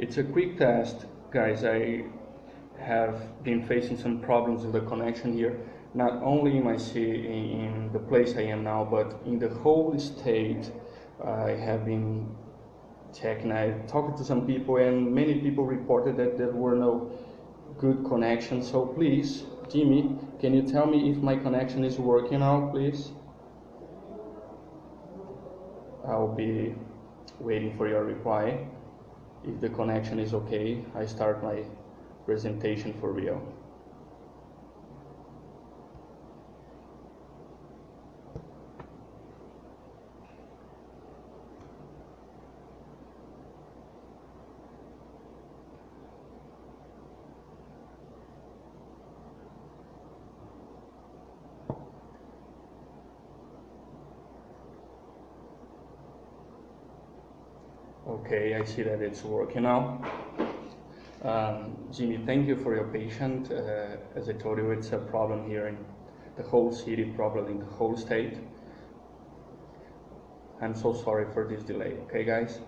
It's a quick test, guys. I have been facing some problems with the connection here, not only in my city, in the place I am now, but in the whole state. I have been checking, I talked to some people, and many people reported that there were no good connections. So please, Jimmy, can you tell me if my connection is working now, please? I'll be waiting for your reply. If the connection is okay, I start my presentation for real. Okay, I see that it's working now. Jimmy, thank you for your patience. As I told you, it's a problem here in the whole city, probably in the whole state. I'm so sorry for this delay, okay guys?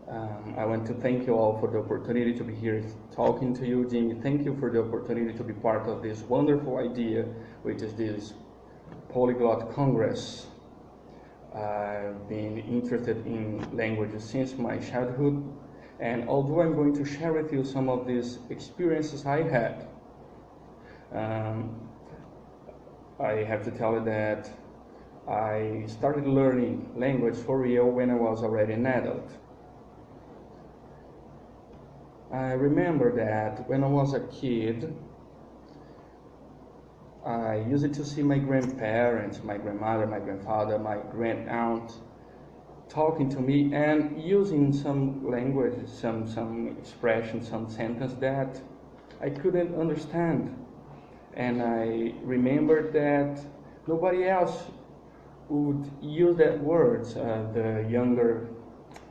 I want to thank you all for the opportunity to be here talking to you. Jimmy, thank you for the opportunity to be part of this wonderful idea, which is this Polyglot Congress. I've been interested in languages since my childhood, and although I'm going to share with you some of these experiences I had, I have to tell you that I started learning language for real when I was already an adult. I remember that when I was a kid, I used to see my grandparents, my grandmother, my grandfather, my grand-aunt talking to me and using some language, some expression, some sentence that I couldn't understand. And I remembered that nobody else would use that words, the younger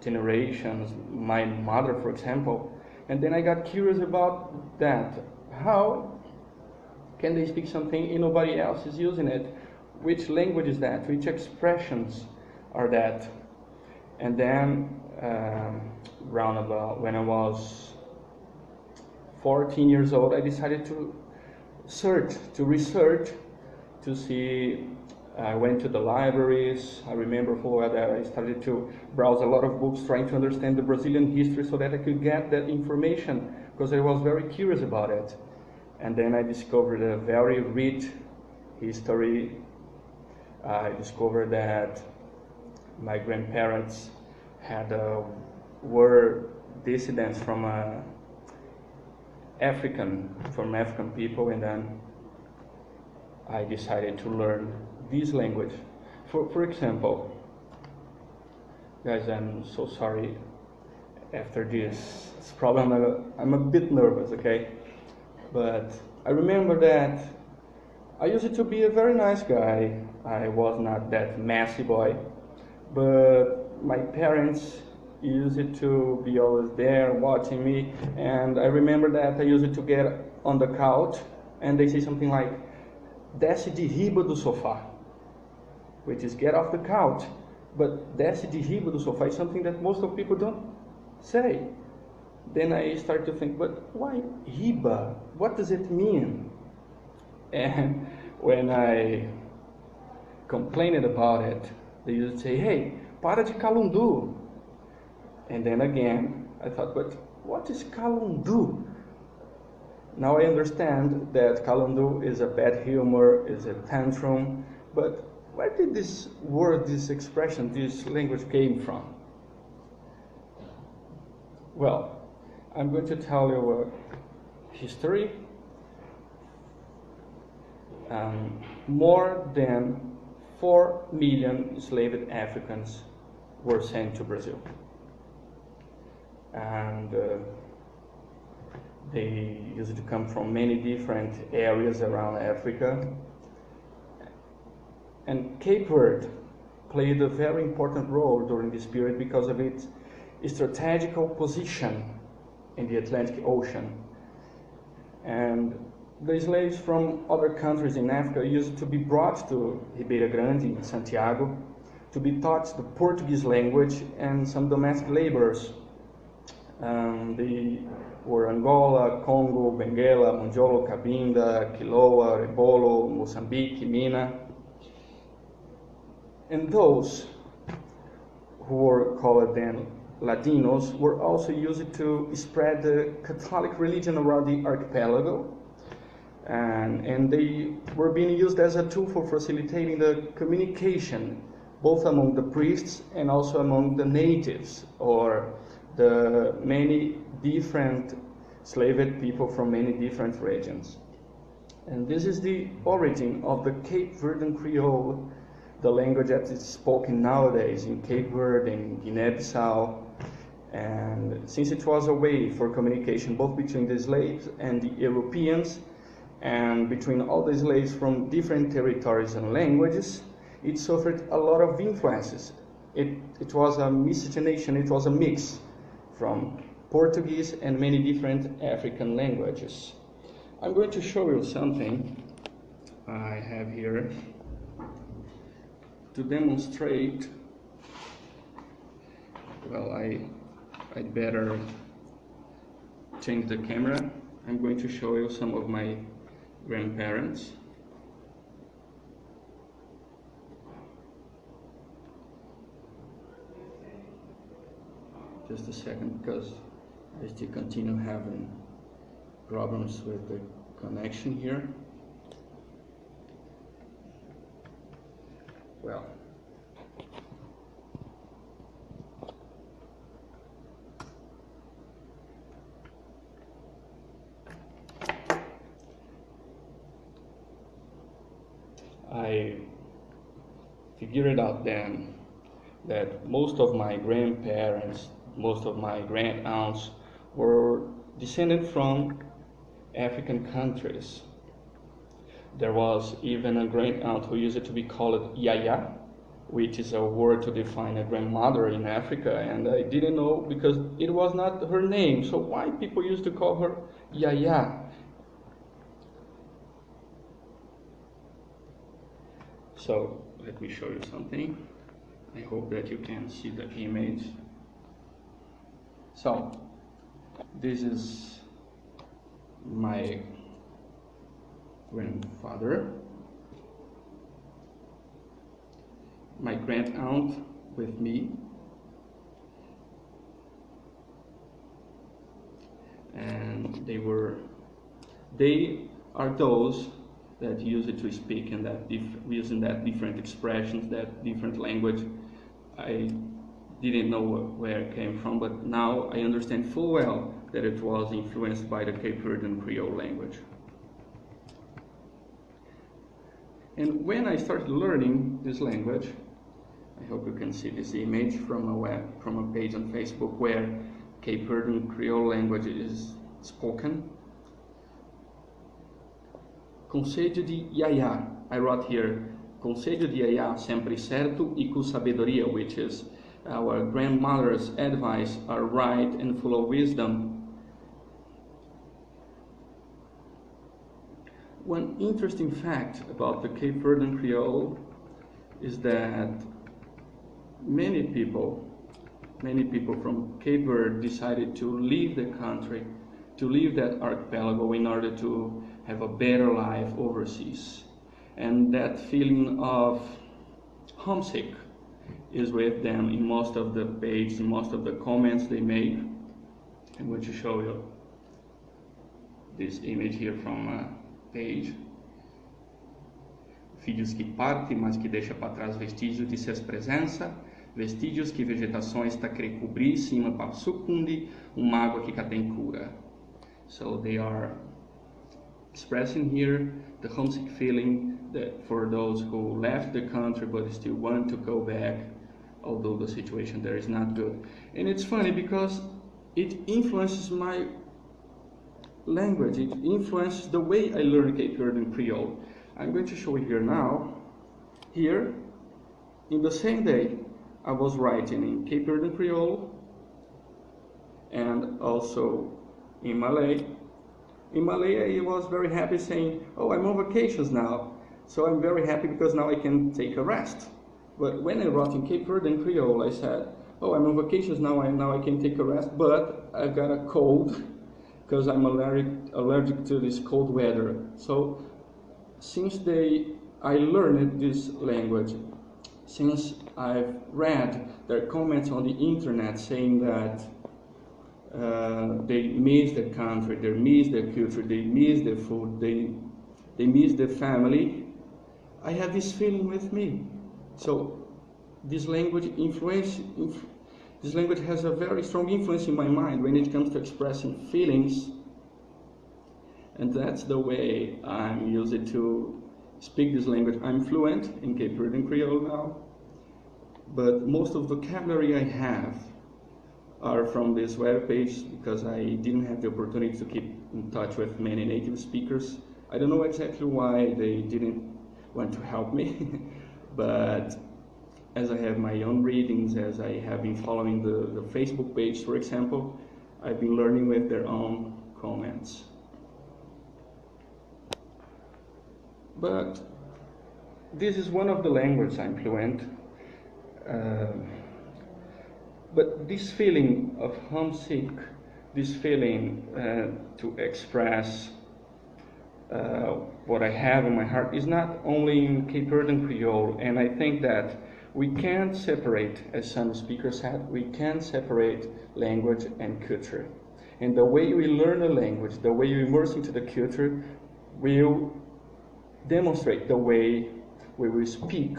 generations, my mother, for example. And then I got curious about that. How can they speak something and nobody else is using it? Which language is that? Which expressions are that? And then, round about when I was 14 years old, I decided to research, to see. I went to the libraries. I remember for that I started to browse a lot of books trying to understand the Brazilian history so that I could get that information, because I was very curious about it. And then I discovered a very rich history. I discovered that my grandparents were descendants from African people, and then I decided to learn this language. For example, guys, I'm so sorry. After this problem, I'm a bit nervous, okay? But I remember that I used to be a very nice guy. I was not that messy boy, but my parents used to be always there watching me, and I remember that I used to get on the couch and they say something like, desce de riba do sofá, which is get off the couch. But desce de riba do sofá is something that most of people don't say. Then I started to think, but why riba? What does it mean? And when I complained about it, they used to say, hey, para de calundu. And then again, I thought, but what is calundu? Now I understand that calundu is a bad humor, is a tantrum, but where did this word, this expression, this language came from? Well, I'm going to tell you a history. More than 4 million enslaved Africans were sent to Brazil. And they used to come from many different areas around Africa. And Cape Verde played a very important role during this period because of its strategical position in the Atlantic Ocean. And the slaves from other countries in Africa used to be brought to Ribeira Grande in Santiago to be taught the Portuguese language and some domestic laborers. They were Angola, Congo, Benguela, Monjolo, Cabinda, Quiloa, Rebolo, Mozambique, Mina. And those who were called then Ladinos were also used to spread the Catholic religion around the archipelago, and they were being used as a tool for facilitating the communication both among the priests and also among the natives, or the many different enslaved people from many different regions. And this is the origin of the Cape Verdean Creole, the language that is spoken nowadays in Cape Verde and Guinea-Bissau. And since it was a way for communication both between the slaves and the Europeans, and between all the slaves from different territories and languages, it suffered a lot of influences. It was a miscegenation, it was a mix from Portuguese and many different African languages. I'm going to show you something I have here to demonstrate. Well, I'd better change the camera. I'm going to show you some of my grandparents. Just a second, because I still continue having problems with the connection here. Well, I figured out then that most of my grandparents, most of my grand-aunts were descended from African countries. There was even a grand-aunt who used to be called Yaya, which is a word to define a grandmother in Africa, and I didn't know because it was not her name, so why people used to call her Yaya? So let me show you something. I hope that you can see the image. So this is my grandfather, my grand-aunt with me, and they are those that use it to speak and that using that different expressions, that different language. I didn't know where it came from, but now I understand full well that it was influenced by the Cape Verdean Creole language. And when I started learning this language, I hope you can see this image from a page on Facebook where Cape Verdean Creole language is spoken. Conselho de Yaya, I wrote here, Conselho de Yaya sempre certo e com sabedoria, which is our grandmother's advice are right and full of wisdom. One interesting fact about the Cape Verdean Creole is that many people from Cape Verde decided to leave the country, to leave that archipelago in order to have a better life overseas. And that feeling of homesick is with them in most of the pages, in most of the comments they make. I'm going to show you this image here from a page. Filhos que parte, mas que deixa para trás vestígios de suas presença, vestígios que vegetações está querer cobrir, cima para sucundi, uma água que cá tem cura. So they are expressing here the homesick feeling that for those who left the country but still want to go back, although the situation there is not good. And it's funny because it influences my language, it influences the way I learn Cape Verdean Creole. I'm going to show you here now. Here, in the same day, I was writing in Cape Verdean Creole and also in Malay. In Malay, I was very happy saying, oh, I'm on vacations now, so I'm very happy because now I can take a rest. But when I wrote in Cape Verdean Creole, I said, oh, I'm on vacations now, now I can take a rest, but I've got a cold because I'm allergic to this cold weather. So since I learned this language, since I've read their comments on the internet saying that they miss their country, they miss their culture, they miss their food, they miss their family, I have this feeling with me. So this language this language has a very strong influence in my mind when it comes to expressing feelings, and that's the way I'm used to speak this language. I'm fluent in Cape Verdean Creole now, but most of the vocabulary I have are from this web page because I didn't have the opportunity to keep in touch with many native speakers. I don't know exactly why they didn't want to help me, but as I have my own readings, as I have been following the Facebook page, for example, I've been learning with their own comments. But this is one of the languages I'm fluent. But this feeling of homesick, this feeling to express what I have in my heart is not only in Cape Verdean Creole, and I think that we can't separate, as some speakers said, we can't separate language and culture. And the way we learn a language, the way we immerse into the culture, will demonstrate the way we will speak.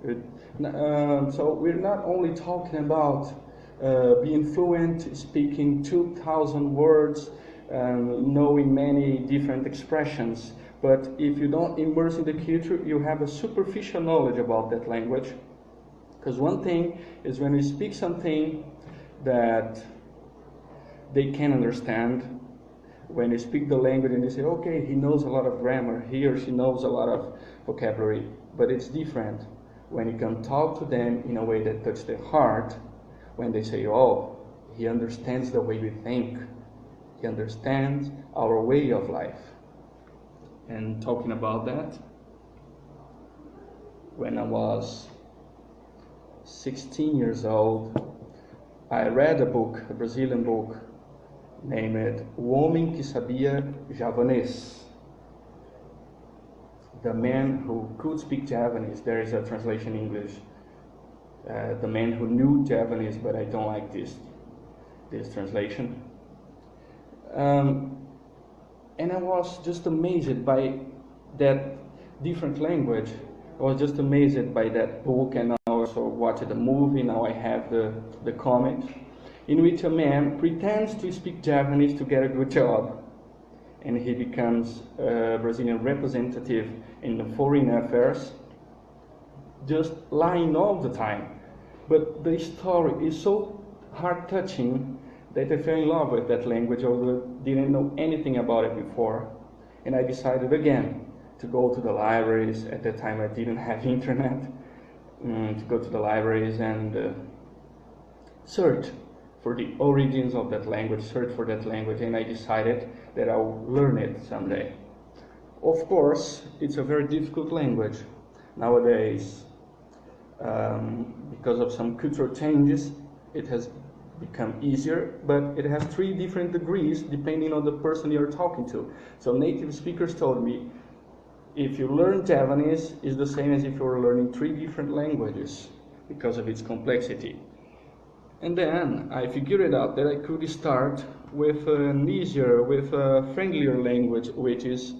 So we're not only talking about being fluent, speaking 2,000 words, knowing many different expressions, but if you don't immerse in the culture, you have a superficial knowledge about that language. Because one thing is when we speak something that they can understand, when you speak the language and they say, okay, he knows a lot of grammar, he or she knows a lot of vocabulary, but it's different when you can talk to them in a way that touches their heart, when they say, oh, he understands the way we think, he understands our way of life. And talking about that, when I was 16 years old, I read a book, a Brazilian book, named O Homem que Sabia Javanês. The Man Who Could Speak Javanese. There is a translation in English. The Man Who Knew Javanese, but I don't like this translation. And I was just amazed by that different language. I was just amazed by that book, and I also watched the movie. Now I have the comic, in which a man pretends to speak Japanese to get a good job, and he becomes a Brazilian representative in the foreign affairs, just lying all the time. But the story is so heart-touching that I fell in love with that language, although I didn't know anything about it before. And I decided again to go to the libraries. At that time I didn't have internet. To go to the libraries and search for the origins of that language, search for that language, and I decided that I will learn it someday. Of course, it's a very difficult language. Nowadays, because of some cultural changes, it has become easier, but it has 3 different degrees depending on the person you're talking to. So native speakers told me, if you learn Javanese, it's the same as if you were learning 3 different languages because of its complexity. And then I figured out that I could start with an easier, with a friendlier language, which is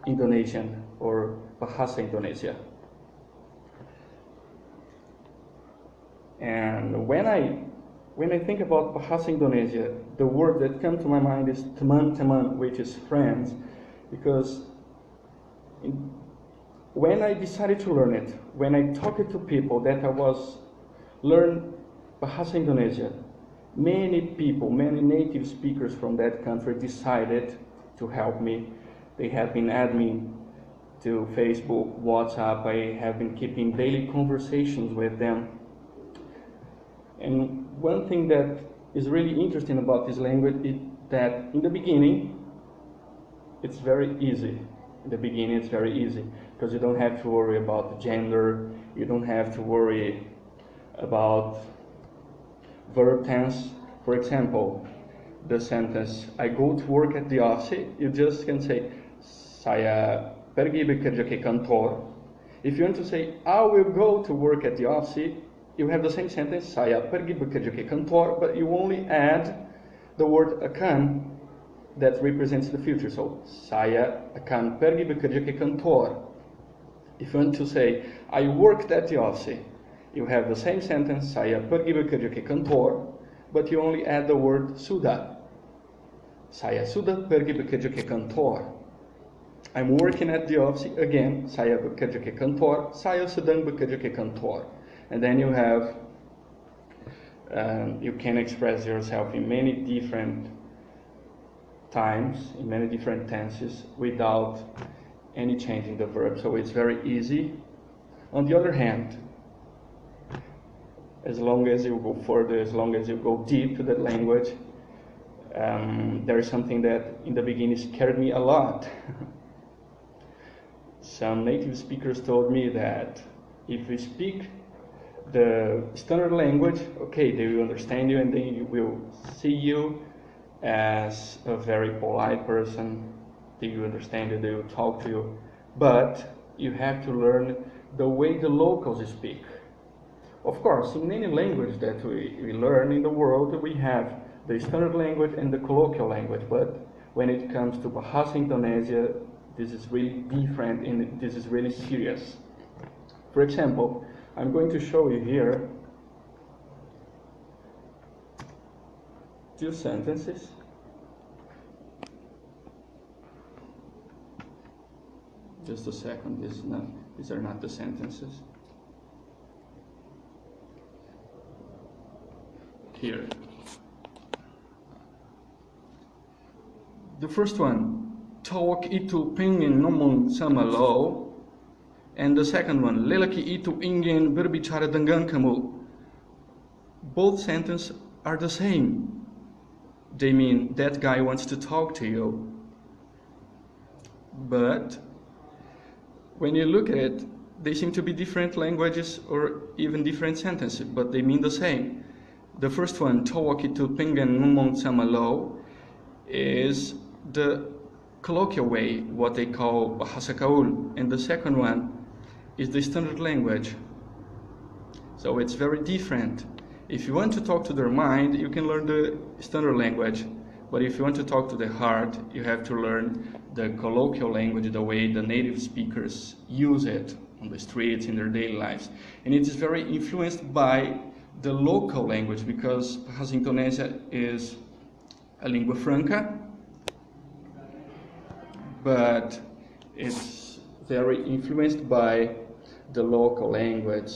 Indonesian or Bahasa Indonesia. And when I think about Bahasa Indonesia, the word that comes to my mind is teman-teman, which is friends, because when I decided to learn it, when I talked to people that I was learn Bahasa Indonesia, many people, many native speakers from that country decided to help me. They have been adding me to Facebook, WhatsApp. I have been keeping daily conversations with them. And one thing that is really interesting about this language is that in the beginning, it's very easy. In the beginning, it's very easy because you don't have to worry about the gender. You don't have to worry about verb tense. For example, the sentence, I go to work at the office, you just can say, saya pergi bekerja ke kantor. If you want to say, I will go to work at the office, you have the same sentence, saya pergi bekerja ke kantor, but you only add the word akan that represents the future. So, saya akan pergi bekerja ke kantor. If you want to say, I worked at the office, you have the same sentence, saya pergi bekerja ke kantor, but you only add the word sudah. Saya sudah pergi bekerja ke kantor. I'm working at the office, again, saya bekerja ke kantor, saya sedang bekerja ke kantor. And then you have, you can express yourself in many different times, in many different tenses, without any change in the verb. So it's very easy. On the other hand, as long as you go further, as long as you go deep to that language, there is something that in the beginning scared me a lot. Some native speakers told me that if you speak the standard language, okay, they will understand you and they will see you as a very polite person, they will understand you, they will talk to you, but you have to learn the way the locals speak. Of course, in any language that we learn in the world, we have the standard language and the colloquial language, but when it comes to Bahasa Indonesia, this is really different and this is really serious. For example, I'm going to show you here two sentences. Just a second, these are not the sentences. Here. The first one, tawak itu pengen ngomong sama lo. And the second one, lelaki itu ingin berbicara dengan kamu. Both sentences are the same. They mean that guy wants to talk to you. But when you look at it, they seem to be different languages or even different sentences, but they mean the same. The first one, tawak itu pengen ngomong sama lo, is the colloquial way, what they call bahasa kaul, and the second one is the standard language. So it's very different. If you want to talk to their mind, you can learn the standard language, but if you want to talk to the heart, you have to learn the colloquial language, the way the native speakers use it on the streets, in their daily lives. And it is very influenced by the local language, because Bahasa Indonesia is a lingua franca, but it's very influenced by the local language,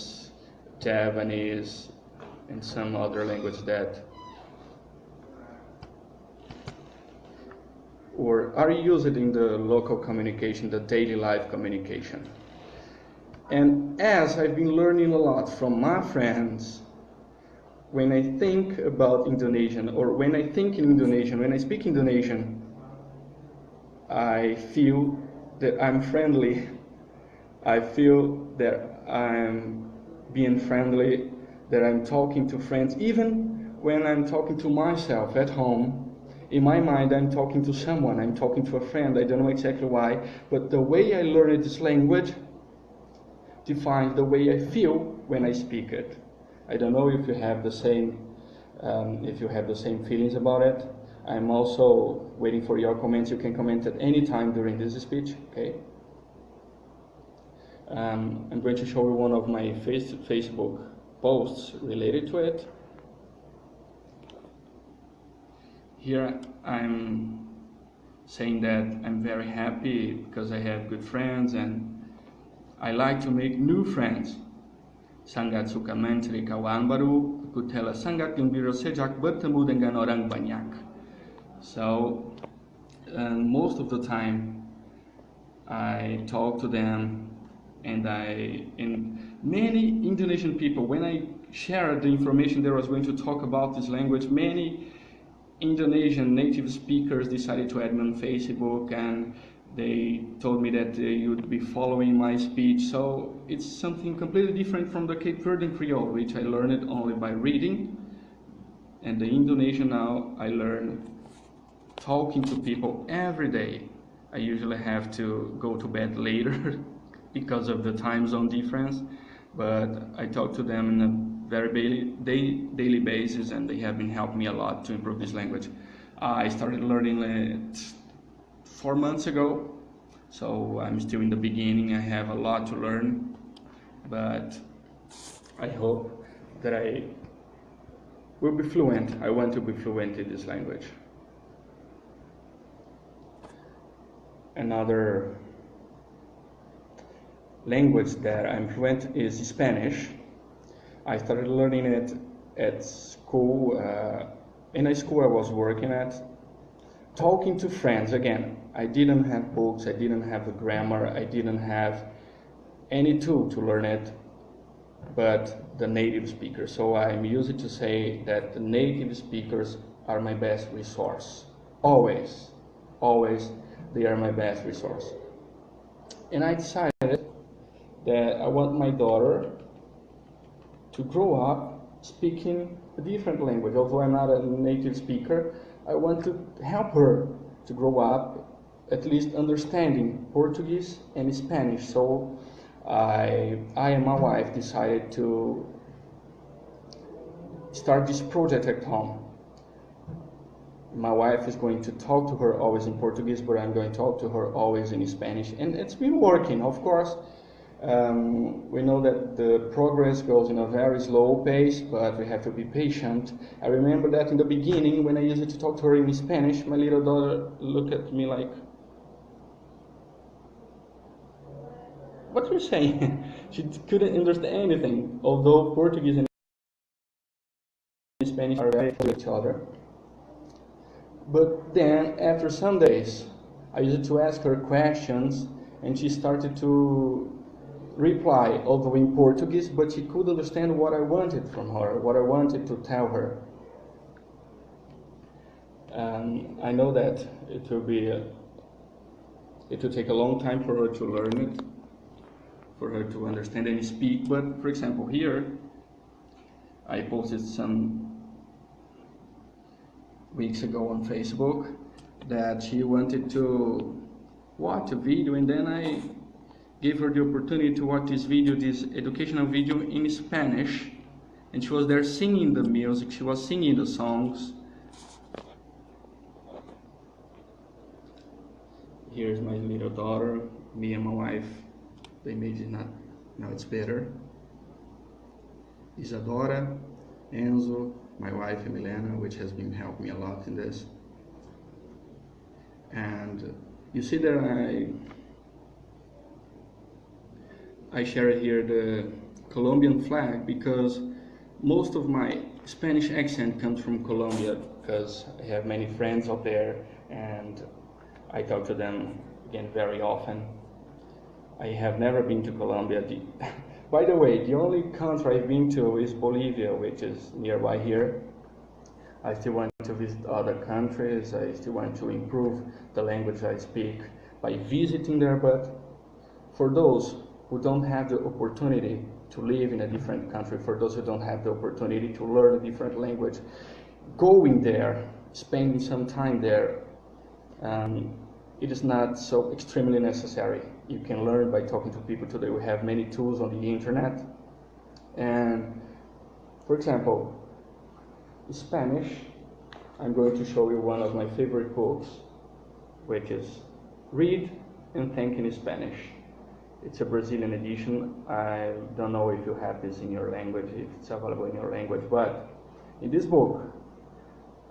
Javanese, and some other language that or are used in the local communication, the daily life communication. And as I've been learning a lot from my friends, when I think about Indonesian, or when I think in Indonesian, when I speak Indonesian, I feel that I'm friendly. I feel that I'm being friendly, that I'm talking to friends. Even when I'm talking to myself at home, in my mind I'm talking to someone, I'm talking to a friend, I don't know exactly why, but the way I learned this language defines the way I feel when I speak it. I don't know if you have the same feelings about it. I'm also waiting for your comments. You can comment at any time during this speech, okay? I'm going to show you one of my Facebook posts related to it. Here I'm saying that I'm very happy because I have good friends and I like to make new friends. Sangat suka mencari kawan baru, aku telah sangat gembira sejak bertemu dengan orang banyak. So, most of the time, I talk to them, and many Indonesian people, when I shared the information that I was going to talk about this language, many Indonesian native speakers decided to add me on Facebook, and they told me that they would be following my speech. So it's something completely different from the Cape Verdean Creole, which I learned only by reading. And the Indonesian now, I learn talking to people every day. I usually have to go to bed later because of the time zone difference, but I talk to them on a very daily basis, and they have been helping me a lot to improve this language. I started learning it 4 months ago, so I'm still in the beginning. I have a lot to learn, but I hope that I will be fluent. I want to be fluent in this language. Another language that I'm fluent is Spanish. I started learning it at school, in a school I was working at. Talking to friends, again, I didn't have books, I didn't have the grammar, I didn't have any tool to learn it, but the native speakers. So I'm used to say that the native speakers are my best resource. Always, always, they are my best resource. And I decided that I want my daughter to grow up speaking a different language. Although I'm not a native speaker, I want to help her to grow up at least understanding Portuguese and Spanish. So I and my wife decided to start this project at home. My wife is going to talk to her always in Portuguese, but I'm going to talk to her always in Spanish. And it's been working, of course. We know that the progress goes in a very slow pace, but we have to be patient. I remember that in the beginning, when I used to talk to her in Spanish, my little daughter looked at me like, what are you saying? She couldn't understand anything, although Portuguese and Spanish are very close to each other. But then, after some days, I used to ask her questions, and she started to reply, although in Portuguese, but she could understand what I wanted from her, what I wanted to tell her. I know that it will take a long time for her to learn it, for her to understand and speak. But for example, here I posted some weeks ago on Facebook that she wanted to watch a video, and then I gave her the opportunity to watch this video, this educational video in Spanish, and she was there singing the music, she was singing the songs. Here's my little daughter, me and my wife. The image is not, now it's better. Isadora, Enzo, my wife Milena, which has been helping me a lot in this. And you see that I share here the Colombian flag because most of my Spanish accent comes from Colombia, because I have many friends out there and I talk to them again very often. I have never been to Colombia. By the way, the only country I've been to is Bolivia, which is nearby here. I still want to visit other countries. I still want to improve the language I speak by visiting there, but for those who don't have the opportunity to live in a different country, for those who don't have the opportunity to learn a different language, going there, spending some time there, it is not so extremely necessary. You can learn by talking to people. Today we have many tools on the internet. And for example, Spanish, I'm going to show you one of my favorite books, which is Read and Think in Spanish. It's a Brazilian edition. I don't know if you have this in your language, if it's available in your language, but in this book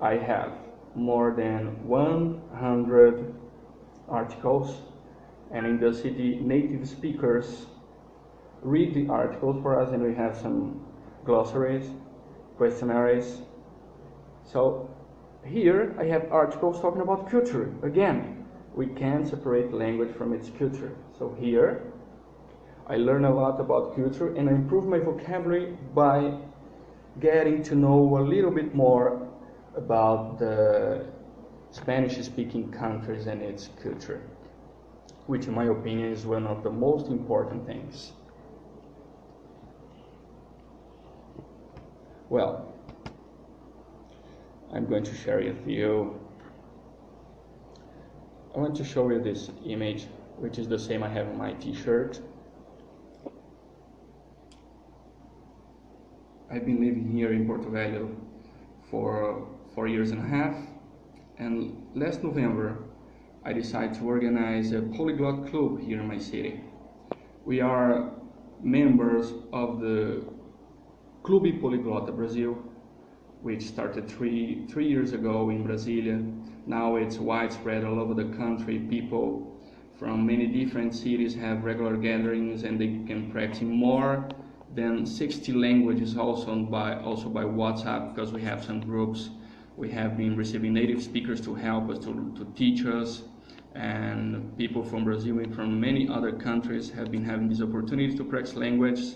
I have more than 100 articles, and in the city native speakers read the articles for us, and we have some glossaries, questionnaires. So here I have articles talking about culture. Again, we can't separate language from its culture. So here I learn a lot about culture, and I improve my vocabulary by getting to know a little bit more about the Spanish-speaking countries and its culture, which in my opinion is one of the most important things. Well, I'm going to share with you. I want to show you this image, which is the same I have on my t-shirt. I've been living here in Porto for 4 years and a half, and last November I decided to organize a Polyglot Club here in my city. We are members of the Clube Polyglota Brazil, which started three years ago in Brasilia. Now it's widespread all over the country. People from many different cities have regular gatherings, and they can practice more than 60 languages also by WhatsApp, because we have some groups. We have been receiving native speakers to help us, to teach us, and people from Brazil and from many other countries have been having this opportunity to practice language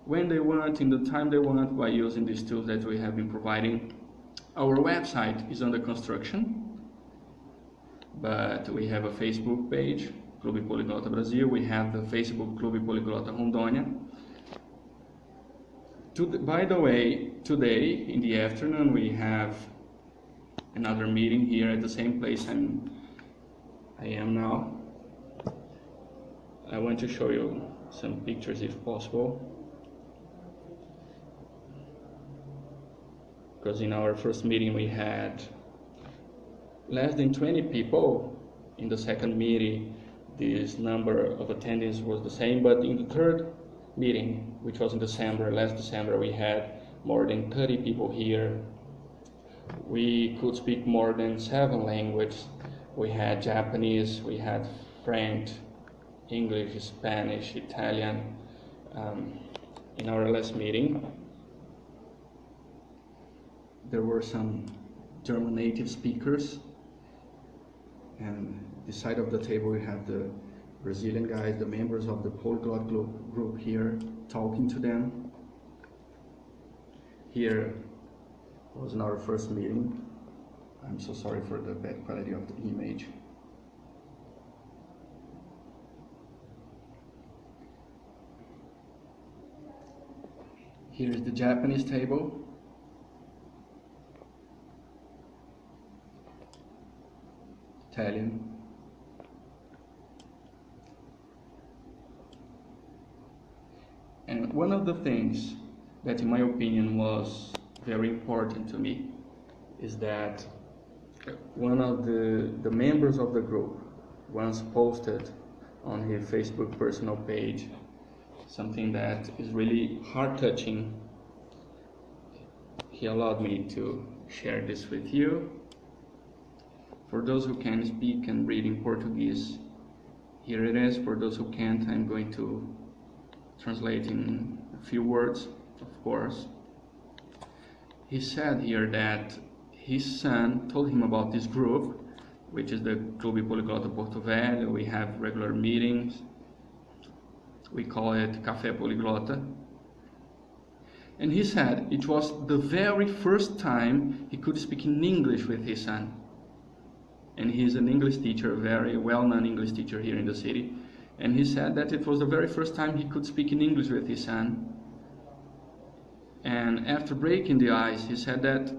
when they want, in the time they want, by using these tools that we have been providing. Our website is under construction, but we have a Facebook page, Clube Polyglota Brasil. We have the Facebook Clube Polyglota Rondônia. By the way, today in the afternoon we have another meeting here at the same place I am now. I want to show you some pictures if possible, because in our first meeting we had less than 20 people. In the second meeting this number of attendees was the same, but in the third meeting, which was in last December, we had more than 30 people here. We could speak more than 7 languages. We had Japanese, we had French, English, Spanish, Italian. In our last meeting, there were some German native speakers, and this side of the table we have the Brazilian guys, the members of the Polyglot group here, talking to them. Here was in our first meeting. I'm so sorry for the bad quality of the image. Here is the Japanese table. Italian. And one of the things that, in my opinion, was very important to me is that one of the members of the group once posted on his Facebook personal page something that is really heart-touching. He allowed me to share this with you. For those who can speak and read in Portuguese, here it is. For those who can't, I'm going to translate in a few words, of course. He said here that his son told him about this group, which is the Clube Polyglota Porto Velho. We have regular meetings. We call it Café Polyglota. And he said it was the very first time he could speak in English with his son. And he's an English teacher, a very well-known English teacher here in the city. And he said that it was the very first time he could speak in English with his son. And after breaking the ice, he said that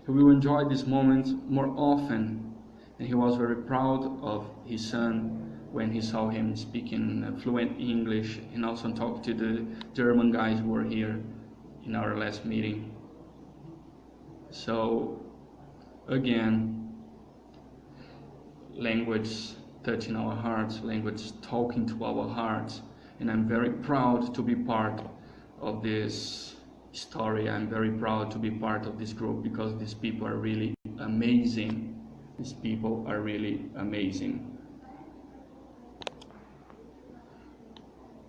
he will enjoy this moment more often. And he was very proud of his son when he saw him speaking fluent English, and also talked to the German guys who were here in our last meeting. So again, language touching our hearts, language talking to our hearts, and I'm very proud to be part of this story. I'm very proud to be part of this group, because these people are really amazing. These people are really amazing.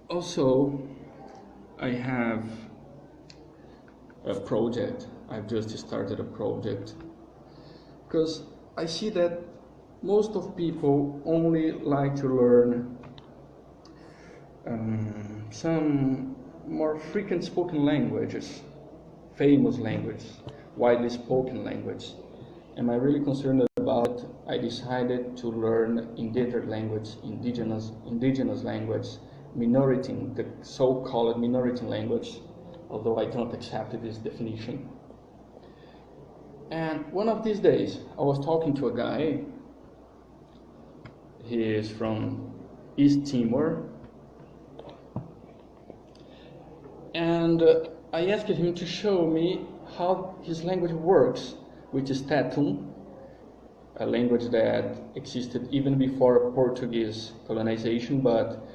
Also, I have a project. I've just started a project, because I see that most of people only like to learn some more frequent spoken languages, famous languages, widely spoken language. Am I really concerned about it? I decided to learn endangered language, indigenous language, the so-called minority language, although I don't accept this definition. And one of these days, I was talking to a guy. He is from East Timor. And I asked him to show me how his language works, which is Tetum, a language that existed even before Portuguese colonization, but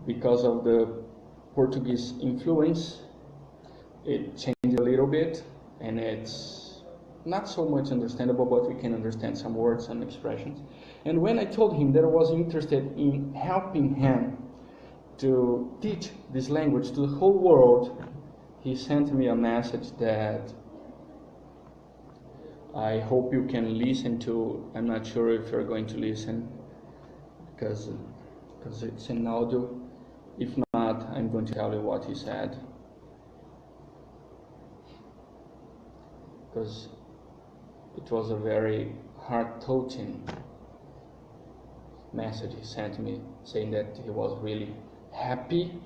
because of the Portuguese influence, it changed a little bit, and it's not so much understandable, but we can understand some words, some expressions. And when I told him that I was interested in helping him to teach this language to the whole world, he sent me a message that I hope you can listen to. I'm not sure if you're going to listen because it's in audio. If not, I'm going to tell you what he said, because it was a very heart-touching message he sent me, saying that he was really happy.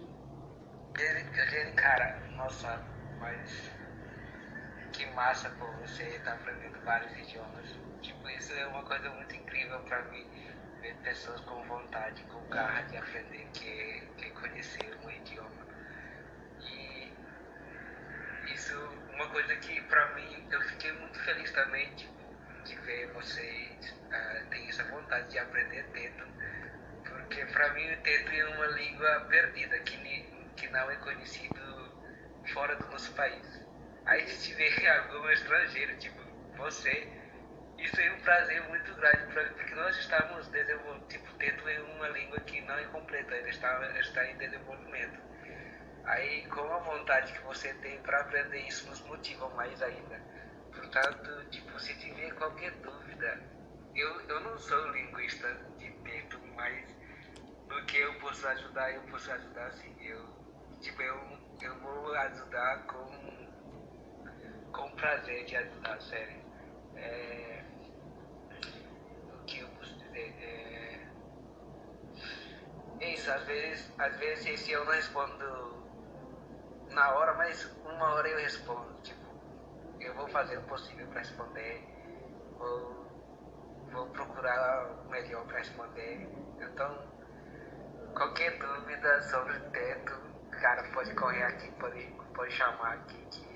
Cara, nossa, mas que massa, pô, você tá aprendendo vários idiomas. Tipo, isso é uma coisa muito incrível pra mim, ver pessoas com vontade, com garra de aprender, que conhecer um idioma. E isso, uma coisa que pra mim, eu fiquei muito feliz também, tipo, de ver vocês terem essa vontade de aprender teto, porque pra mim o teto é uma língua perdida, que não é conhecido fora do nosso país. Aí se tiver algum estrangeiro, tipo você, isso é um prazer muito grande para mim, porque nós estamos desenvolvendo, tipo, teto é uma língua que não é completa, ele está em desenvolvimento. Aí com a vontade que você tem para aprender isso nos motiva mais ainda. Portanto, tipo, se tiver qualquer dúvida, eu não sou linguista de teto, mas no que eu posso ajudar sim. Eu vou ajudar com prazer de ajudar, sério. O que eu posso dizer? É isso, às vezes se eu não respondo na hora, mas uma hora eu respondo, tipo, eu vou fazer o possível para responder, vou procurar o melhor para responder. Então, qualquer dúvida sobre o teto, cara, pode correr aqui, pode chamar aqui que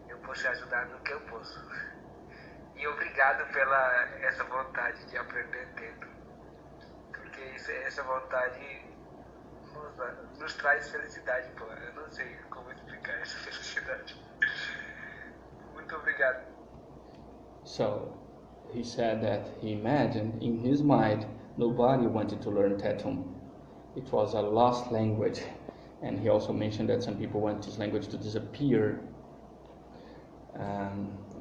eu posso ajudar no que eu posso. E obrigado pela essa vontade de aprender teto, porque essa vontade nos traz felicidade, pô. Eu não sei como explicar essa felicidade. Muito obrigado. So, he said that he imagined in his mind nobody wanted to learn Tetum. It was a lost language, and he also mentioned that some people want this language to disappear.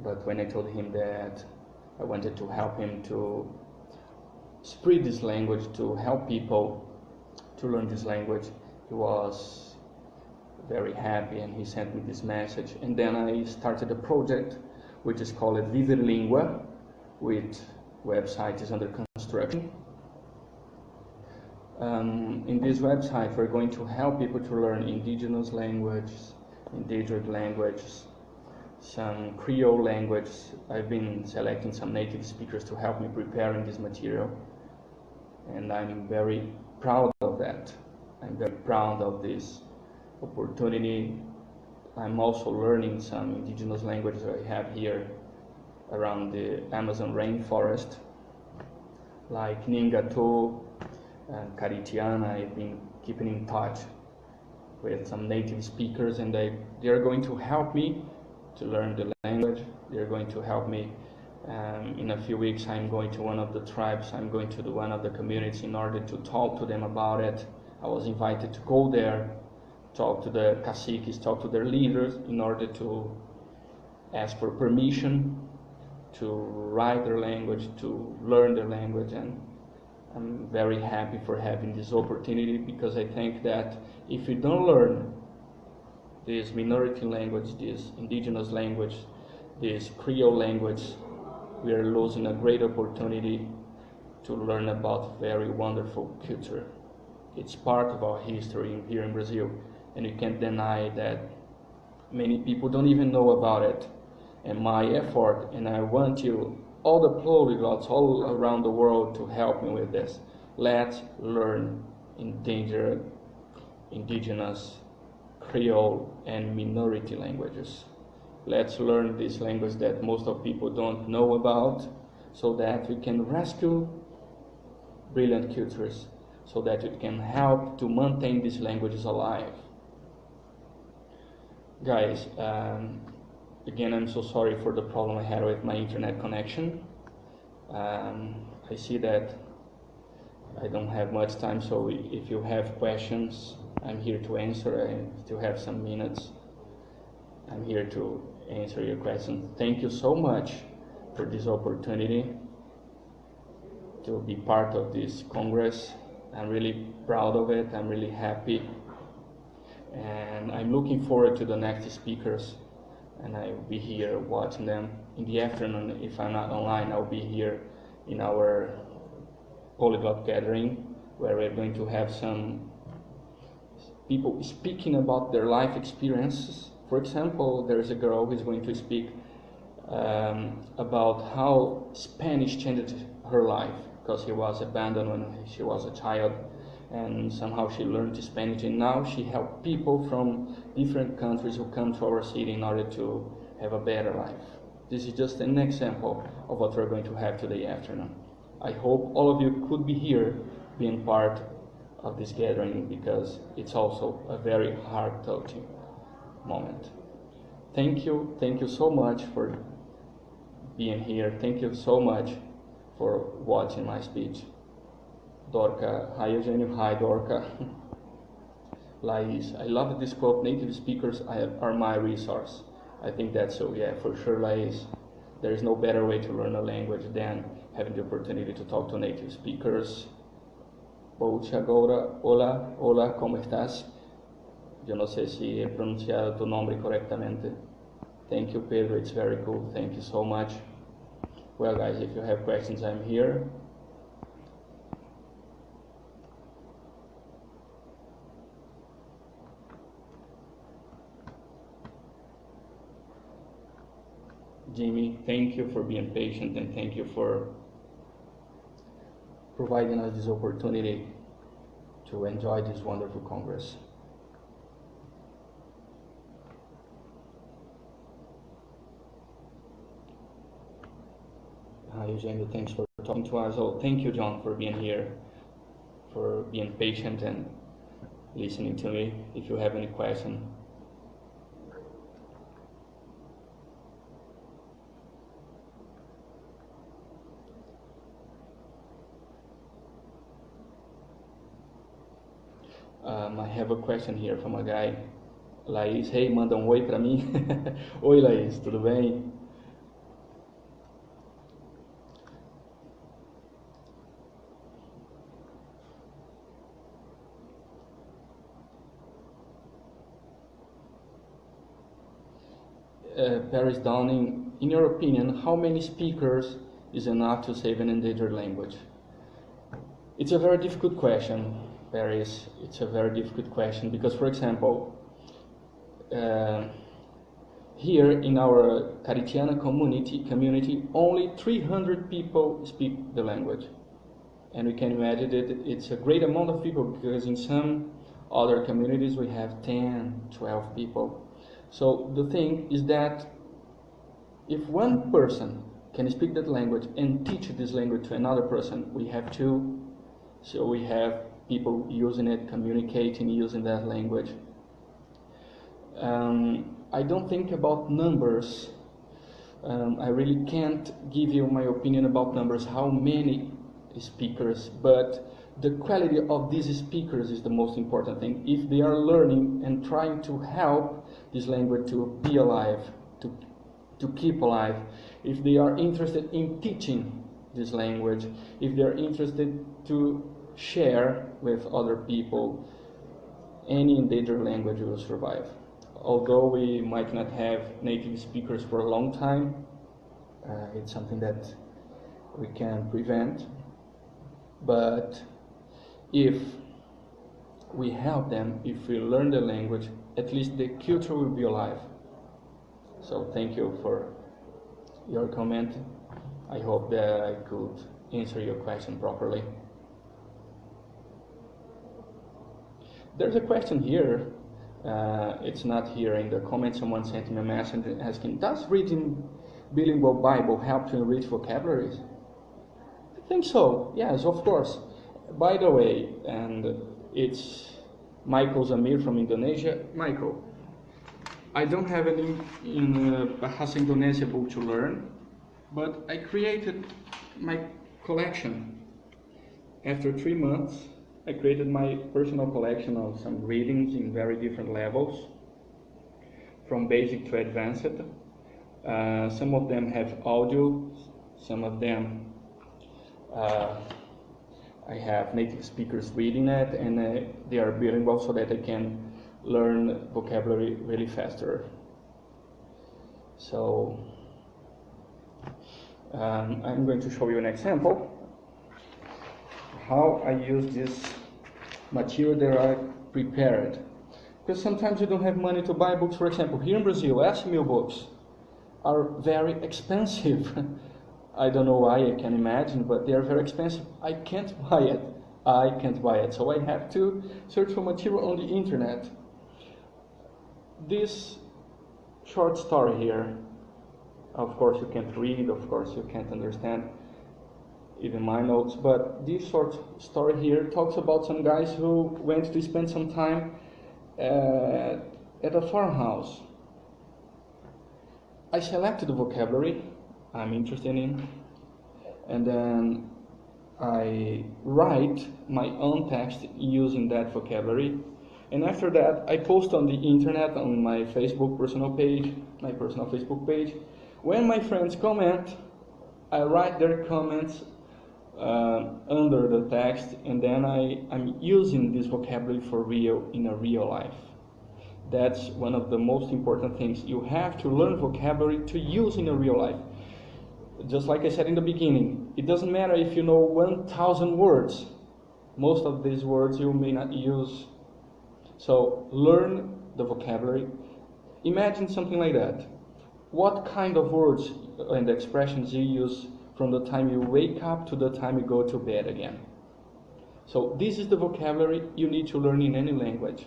But when I told him that I wanted to help him to spread this language, to help people to learn this language, he was very happy, and he sent me this message. And then I started a project which is called Viver Lingua, which website is under construction. In this website, we're going to help people to learn indigenous languages, endangered languages, some Creole language. I've been selecting some native speakers to help me preparing this material, and I'm very proud of that. I'm very proud of this opportunity. I'm also learning some indigenous languages I have here around the Amazon rainforest, like Ningato and Caritiana. I've been keeping in touch with some native speakers, and they are going to help me to learn the language. They're going to help me. In a few weeks, I'm going to one of the tribes. I'm going to one of the communities in order to talk to them about it. I was invited to go there, talk to the caciques, talk to their leaders in order to ask for permission to write their language, to learn their language. And I'm very happy for having this opportunity, because I think that if we don't learn this minority language, this indigenous language, this Creole language, we are losing a great opportunity to learn about very wonderful culture. It's part of our history here in Brazil, and you can't deny that many people don't even know about it. and my effort, and I want you, all the polyglots all around the world, to help me with this. Let's learn endangered, indigenous, Creole, and minority languages. Let's learn this language that most of people don't know about, so that we can rescue brilliant cultures, so that it can help to maintain these languages alive. Guys, again, I'm so sorry for the problem I had with my internet connection. I see that I don't have much time, so if you have questions, I'm here to answer. I still have some minutes. I'm here to answer your questions. Thank you so much for this opportunity to be part of this Congress. I'm really proud of it. I'm really happy. And I'm looking forward to the next speakers. And I will be here watching them. In the afternoon, if I'm not online, I'll be here in our Polyglot gathering, where we're going to have some people speaking about their life experiences. For example, there's a girl who's going to speak about how Spanish changed her life, because she was abandoned when she was a child, and somehow she learned Spanish, and now she helps people from different countries who come to our city in order to have a better life. This is just an example of what we're going to have today afternoon. I hope all of you could be here, being part of this gathering, because it's also a very heart-touching moment. Thank you so much for being here. Thank you so much for watching my speech. Dorca, hi Eugenio, hi Dorca. Lais, I love this quote, native speakers are my resource. I think that's so, yeah, for sure, Lais. There is no better way to learn a language than having the opportunity to talk to native speakers. Bote agora, hola, hola, ¿cómo estás? Yo no sé si he pronunciado tu nombre correctamente. Thank you, Pedro, it's very cool, thank you so much. Well, guys, if you have questions, I'm here. Jimmy, thank you for being patient, and thank you for providing us this opportunity to enjoy this wonderful Congress. Hi, Eugenio, thanks for talking to us. Oh, thank you, John, for being here, for being patient and listening to me. If you have any question. I have a question here from a guy. Laís, hey, manda oi pra mim. Oi, Laís, tudo bem? Paris Downing, in your opinion, how many speakers is enough to save an endangered language? It's a very difficult question, Paris. It's a very difficult question because, for example, here in our Caritiana community, only 300 people speak the language. And we can imagine that it's a great amount of people, because in some other communities we have 10, 12 people. So the thing is that if one person can speak that language and teach this language to another person, we have two. So we have people using it, communicating using that language. I don't think about numbers. I really can't give you my opinion about numbers, how many speakers, but the quality of these speakers is the most important thing. If they are learning and trying to help this language to be alive, to keep alive, if they are interested in teaching this language, if they are interested to share with other people, any endangered language will survive. Although we might not have native speakers for a long time, it's something that we can prevent. But if we help them, if we learn the language, at least the culture will be alive. So thank you for your comment. I hope that I could answer your question properly. There's a question here. It's not here in the comments. Someone sent me a message asking, does reading bilingual Bible help to enrich vocabularies? I think so. Yes, of course. By the way, and it's Michael Zamir from Indonesia. Michael, I don't have any in Bahasa Indonesia book to learn, but I created my collection. After 3 months, I created my personal collection of some readings in very different levels, from basic to advanced. Some of them have audio, some of them I have native speakers reading it, and they are bilingual so that I can learn vocabulary really faster. So I'm going to show you an example how I use this material that I prepared. Because sometimes you don't have money to buy books. For example, here in Brazil, SMU books are very expensive. I don't know why, I can imagine, but they are very expensive. I can't buy it. So I have to search for material on the internet. This short story here, of course you can't read, of course you can't understand even my notes, but this short story here talks about some guys who went to spend some time at a farmhouse. I selected the vocabulary I'm interested in, and then I write my own text using that vocabulary, and after that I post on the internet on my personal Facebook page. When my friends comment, I write their comments under the text, and then I'm using this vocabulary for real in a real life. That's one of the most important things. You have to learn vocabulary to use in a real life. Just like I said in the beginning, it doesn't matter if you know 1,000 words. Most of these words you may not use. So learn the vocabulary. Imagine something like that. What kind of words and expressions you use from the time you wake up to the time you go to bed again. So this is the vocabulary you need to learn in any language.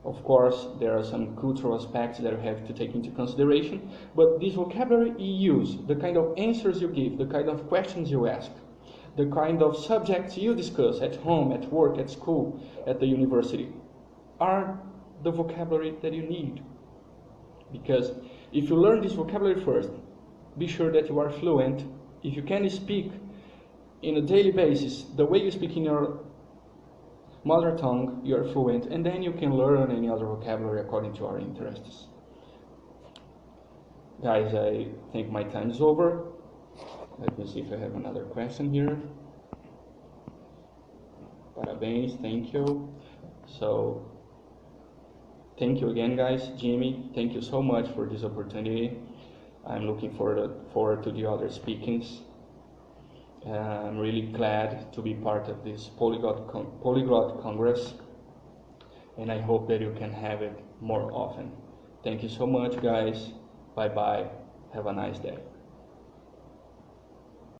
Of course, there are some cultural aspects that you have to take into consideration, but this vocabulary you use, the kind of answers you give, the kind of questions you ask, the kind of subjects you discuss at home, at work, at school, at the university, are the vocabulary that you need. Because if you learn this vocabulary first, be sure that you are fluent. If you can speak in a daily basis, the way you speak in your mother tongue, you are fluent, and then you can learn any other vocabulary according to our interests. Guys, I think my time is over. Let me see if I have another question here. Parabéns, thank you. So, thank you again, guys. Jimmy, thank you so much for this opportunity. I'm looking forward to the other speakings. I'm really glad to be part of this Polyglot Congress, and I hope that you can have it more often. Thank you so much, guys. Bye-bye. Have a nice day.